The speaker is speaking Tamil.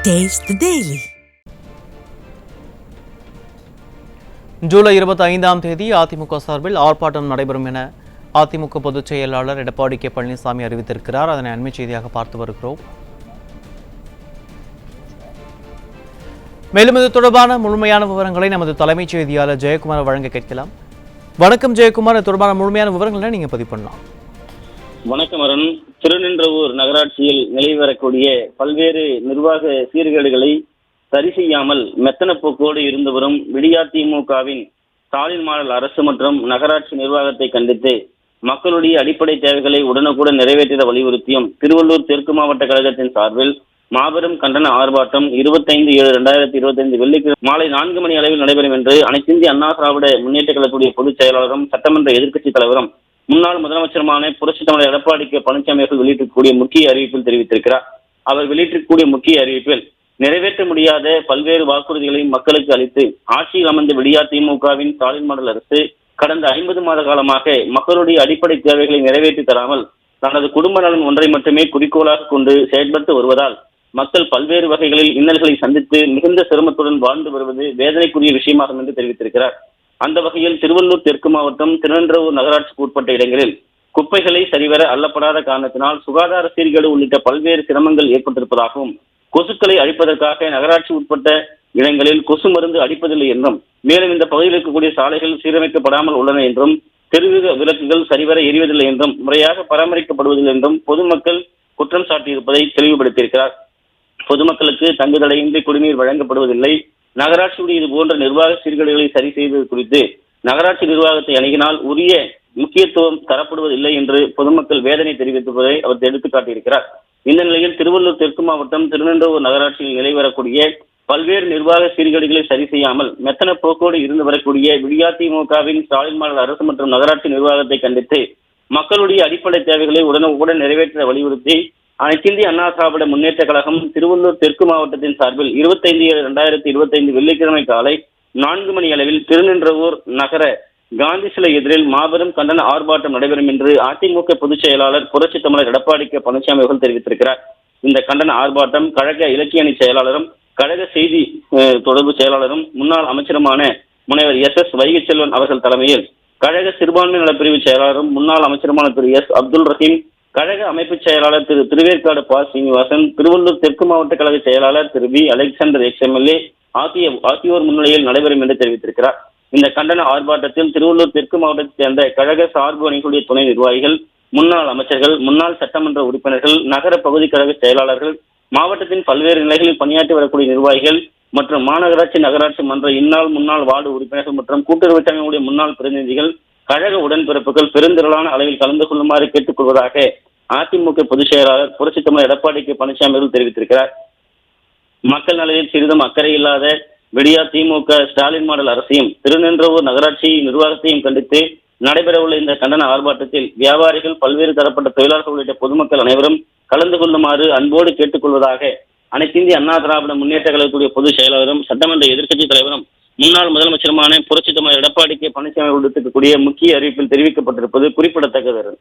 Taste the Daily. ஜூலை 25ஆம் தேதி அதிமுக சார்பில் ஆர்ப்பாட்டம் நடைபெறும் என அதிமுக பொதுச் செயலாளர் எடப்பாடி கே பழனிசாமி அறிவித்திருக்கிறார். அதனை அண்மை செய்தியாக பார்த்து வருகிறோம். மேலும் இது தொடர்பான முழுமையான விவரங்களை நமது தலைமைச் செய்தியாளர் ஜெயக்குமார் வழங்க கேட்கலாம். வணக்கம் ஜெயக்குமார், இது தொடர்பான முழுமையான விவரங்களை நீங்க பதிவு பண்ணலாம். வணக்கம் அருண். திருநின்றவூர் நகராட்சியில் நிலவி வரக்கூடிய பல்வேறு நிர்வாக சீர்கேடுகளை சரி செய்யாமல் மெத்தன போக்கோடு இருந்து வரும் விடியாதிமுகவின் ஸ்டாலின் மாடல் அரசு மற்றும் நகராட்சி நிர்வாகத்தை கண்டித்து மக்களுடைய அடிப்படை தேவைகளை உடனுக்குடன் நிறைவேற்ற வலியுறுத்தியும் திருவள்ளூர் தெற்கு மாவட்ட கழகத்தின் சார்பில் மாபெரும் கண்டன ஆர்ப்பாட்டம் 25/7/2025 வெள்ளிக்கிழமை மாலை 4 மணி அளவில் நடைபெறும் என்று அனைத்திந்திய அண்ணா திராவிட முன்னேற்ற கழகத்துடைய பொதுச் செயலாளரும் சட்டமன்ற எதிர்க்கட்சித் தலைவரும் முன்னாள் முதலமைச்சருமான புரட்சித் தலைவர் எடப்பாடி கே பழனிசாமி அவர்கள் வெளியிட்டிருக்கக்கூடிய முக்கிய அறிவிப்பில் தெரிவித்திருக்கிறார். அவர் வெளியிட்டிருக்கக்கூடிய முக்கிய அறிவிப்பில் நிறைவேற்ற முடியாத பல்வேறு வாக்குறுதிகளை மக்களுக்கு அளித்து ஆட்சியில் அமர்ந்த விடியாதிமுகவின் ஸ்டாலின் மாடல் அரசு கடந்த 50 மாத காலமாக மக்களுடைய அடிப்படை தேவைகளை நிறைவேற்றி தராமல் தனது குடும்ப நலன் ஒன்றை மட்டுமே குறிக்கோளாக கொண்டு செயல்பட்டு வருவதால் மக்கள் பல்வேறு வகைகளில் இன்னல்களை சந்தித்து மிகுந்த சிரமத்துடன் வாழ்ந்து வருவது வேதனைக்குரிய விஷயமாகும் என்று தெரிவித்திருக்கிறார். அந்த வகையில் திருவள்ளூர் தெற்கு மாவட்டம் திருநின்றவூர் நகராட்சிக்கு உட்பட்ட இடங்களில் குப்பைகளை சரிவர அள்ளப்படாத காரணத்தினால் சுகாதார சீர்கேடு உள்ளிட்ட பல்வேறு சிரமங்கள் ஏற்பட்டிருப்பதாகவும் கொசுக்களை அழிப்பதற்காக நகராட்சி உட்பட்ட இடங்களில் கொசு மருந்து அடிப்பதில்லை என்றும் மேலும் இந்த பகுதியில் இருக்கக்கூடிய சாலைகள் சீரமைக்கப்படாமல் உள்ளன என்றும் தெரு விளக்குகள் சரிவர எரிவதில்லை என்றும் முறையாக பராமரிக்கப்படுவதில்லை என்றும் பொதுமக்கள் குற்றம் சாட்டியிருப்பதை தெளிவுபடுத்தியிருக்கிறார். பொதுமக்களுக்கு தங்குதடையின்றி குடிநீர் வழங்கப்படுவதில்லை, நகராட்சியுடைய இது போன்ற நிர்வாக சீர்கேடுகளை சரி செய்வது குறித்து நகராட்சி நிர்வாகத்தை அணுகினால் உரிய முக்கியத்துவம் தரப்படுவதில்லை என்று பொதுமக்கள் வேதனை தெரிவித்திருப்பதை அவர் எடுத்துக்காட்டியிருக்கிறார். இந்த நிலையில் திருவள்ளூர் தெற்கு மாவட்டம் திருநின்றவூர் நகராட்சியில் நிலை வரக்கூடிய பல்வேறு நிர்வாக சீர்கேடுகளை சரி செய்யாமல் மெத்தன போக்கோடு இருந்து வரக்கூடிய விடியாதிமுகவின் ஸ்டாலின் மாடல் அரசு மற்றும் நகராட்சி நிர்வாகத்தை கண்டித்து மக்களுடைய அடிப்படை தேவைகளை உடனுக்குடன் நிறைவேற்ற வலியுறுத்தி அனைத்திந்திய அண்ணா திராவிட முன்னேற்ற கழகம் திருவள்ளூர் தெற்கு மாவட்டத்தின் சார்பில் 25/7/2025 வெள்ளிக்கிழமை காலை 4 மணி அளவில் திருநின்றவூர் நகர காந்தி சிலை எதிரில் மாபெரும் கண்டன ஆர்ப்பாட்டம் நடைபெறும் என்று அதிமுக பொதுச் செயலாளர் புரட்சித் தமிழர் எடப்பாடி கே பழனிசாமி அவர்கள் தெரிவித்திருக்கிறார். இந்த கண்டன ஆர்ப்பாட்டம் கழக இலக்கிய அணி செயலாளரும் கழக செய்தி தொடர்பு செயலாளரும் முன்னாள் அமைச்சருமான முனைவர் SS வைகைச்செல்வன் அவர்கள் தலைமையில் கழக சிறுபான்மை நலப்பிரிவு செயலாளரும் முன்னாள் அமைச்சருமான திரு S அப்துல் ரஹீம், கழக அமைப்பு செயலாளர் திரு திருவேற்காடு ப சீனிவாசன், திருவள்ளூர் தெற்கு மாவட்ட கழக செயலாளர் திரு V அலெக்சாண்டர் XMLA ஆகியோர் முன்னிலையில் நடைபெறும் என்று தெரிவித்திருக்கிறார். இந்த கண்டன ஆர்ப்பாட்டத்தில் திருவள்ளூர் தெற்கு மாவட்டத்தைச் சேர்ந்த கழக சார்பு அணிகளுடைய துணை நிர்வாகிகள், முன்னாள் அமைச்சர்கள், முன்னாள் சட்டமன்ற உறுப்பினர்கள், நகர பகுதி கழக செயலாளர்கள், மாவட்டத்தின் பல்வேறு நிலைகளில் பணியாற்றி வரக்கூடிய நிர்வாகிகள் மற்றும் மாநகராட்சி நகராட்சி மன்ற இந்நாள் முன்னாள் வார்டு உறுப்பினர்கள் மற்றும் கூட்டுறவு சங்கங்களுடைய முன்னாள் பிரதிநிதிகள், கழக உடன்பிறப்புகள் பெருந்திரளான அளவில் கலந்து கொள்ளுமாறு கேட்டுக் கொள்வதாக அதிமுக பொதுச் செயலாளர் புரட்சித் தமிழர் எடப்பாடி கே பழனிசாமி அவர்கள் தெரிவித்திருக்கிறார். மக்கள் நலனில் சிறிதும் அக்கறை இல்லாத விடியாதிமுக ஸ்டாலின் மாடல் அரசையும் திருநின்றவூர் நகராட்சி நிர்வாகத்தையும் கண்டித்து நடைபெறவுள்ள இந்த கண்டன ஆர்ப்பாட்டத்தில் வியாபாரிகள், பல்வேறு தரப்பட்ட தொழிலாளர்கள் உள்ளிட்ட பொதுமக்கள் அனைவரும் கலந்து கொள்ளுமாறு அன்போடு கேட்டுக்கொள்வதாக அனைத்திந்திய அண்ணா திராவிட முன்னேற்ற கழகத்துடைய பொதுச் செயலாளரும் சட்டமன்ற எதிர்க்கட்சித் தலைவரும் முன்னாள் முதலமைச்சருமான புரட்சித் தமிழர் எடப்பாடி கே பழனிசாமி விடுத்திருக்கக்கூடிய முக்கிய அறிவிப்பில் தெரிவிக்கப்பட்டிருப்பது குறிப்பிடத்தக்கது.